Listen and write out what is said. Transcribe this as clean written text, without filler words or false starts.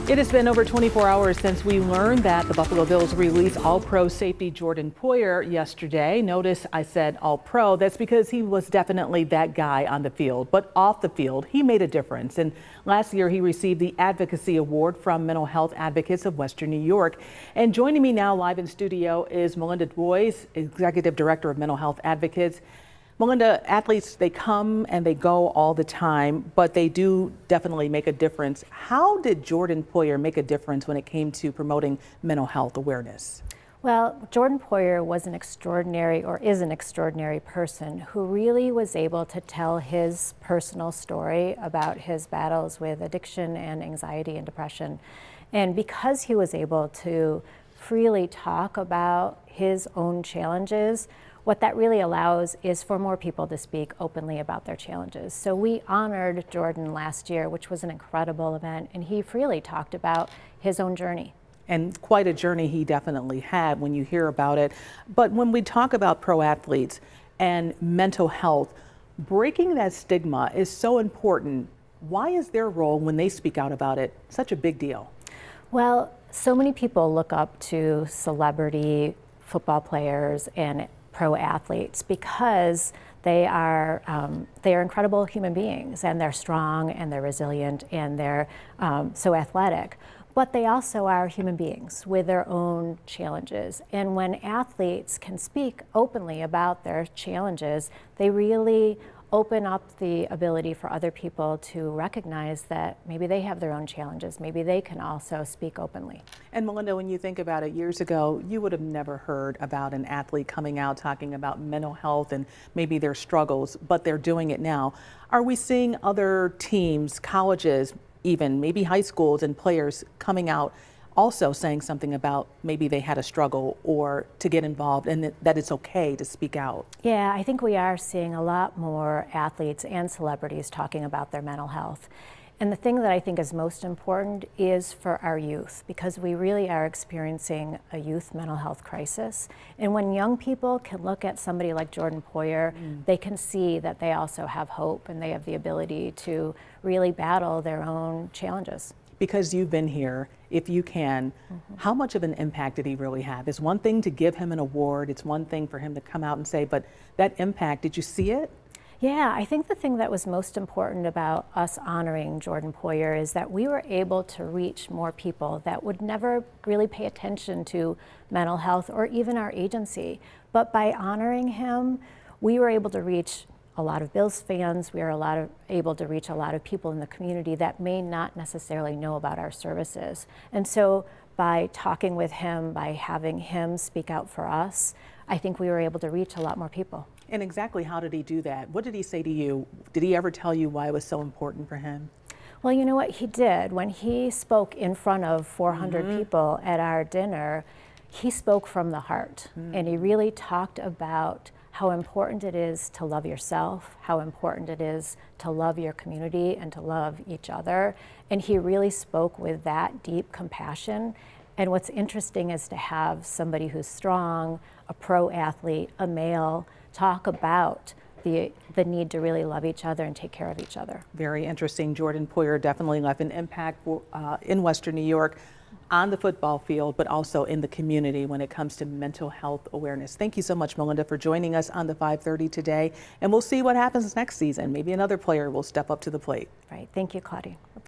It has been over 24 hours since we learned that the Buffalo Bills released All-Pro safety Jordan Poyer yesterday. Notice I said All-Pro. That's because he was definitely that guy on the field. But off the field, he made a difference. And last year, he received the Advocacy Award from Mental Health Advocates of Western New York. And joining me now live in studio is Melinda DuBois, Executive Director of Mental Health Advocates. Melinda, athletes, they come and they go all the time, but they do definitely make a difference. How did Jordan Poyer make a difference when it came to promoting mental health awareness? Well, Jordan Poyer was an extraordinary, or is an extraordinary person who really was able to tell his personal story about his battles with addiction and anxiety and depression. And because he was able to freely talk about his own challenges, what that really allows is for more people to speak openly about their challenges. So we honored Jordan last year, which was an incredible event, and he freely talked about his own journey. And quite a journey he definitely had when you hear about it. But when we talk about pro athletes and mental health, breaking that stigma is so important. Why is their role when they speak out about it such a big deal? Well, so many people look up to celebrity football players and pro athletes because they are incredible human beings, and they're strong and they're resilient and they're so athletic. But they also are human beings with their own challenges. And when athletes can speak openly about their challenges, they really open up the ability for other people to recognize that maybe they have their own challenges. Maybe they can also speak openly. And Melinda, when you think about it, years ago, you would have never heard about an athlete coming out talking about mental health and maybe their struggles, but they're doing it now. Are we seeing other teams, colleges, even maybe high schools and players coming out also saying something about maybe they had a struggle or to get involved and that it's okay to speak out? Yeah, I think we are seeing a lot more athletes and celebrities talking about their mental health. And the thing that I think is most important is for our youth, because we really are experiencing a youth mental health crisis. And when young people can look at somebody like Jordan Poyer, they can see that they also have hope and they have the ability to really battle their own challenges. Because you've been here, if you can, how much of an impact did he really have? It's one thing to give him an award, it's one thing for him to come out and say, but that impact, did you see it? Yeah, I think the thing that was most important about us honoring Jordan Poyer is that we were able to reach more people that would never really pay attention to mental health or even our agency. But by honoring him, we were able to reach a lot of Bills fans. We are able to reach a lot of people in the community that may not necessarily know about our services. And so by talking with him, by having him speak out for us, I think we were able to reach a lot more people. And exactly how did he do that? What did he say to you? Did he ever tell you why it was so important for him? Well, you know what he did? When he spoke in front of 400 people at our dinner, he spoke from the heart. And he really talked about how important it is to love yourself, how important it is to love your community and to love each other. And he really spoke with that deep compassion. And what's interesting is to have somebody who's strong, a pro athlete, a male, talk about the need to really love each other and take care of each other. Very interesting. Jordan Poyer definitely left an impact in Western New York on the football field, but also in the community when it comes to mental health awareness. Thank you so much, Melinda, for joining us on the 5:30 today. And we'll see what happens next season. Maybe another player will step up to the plate. Right. Thank you, Claudia.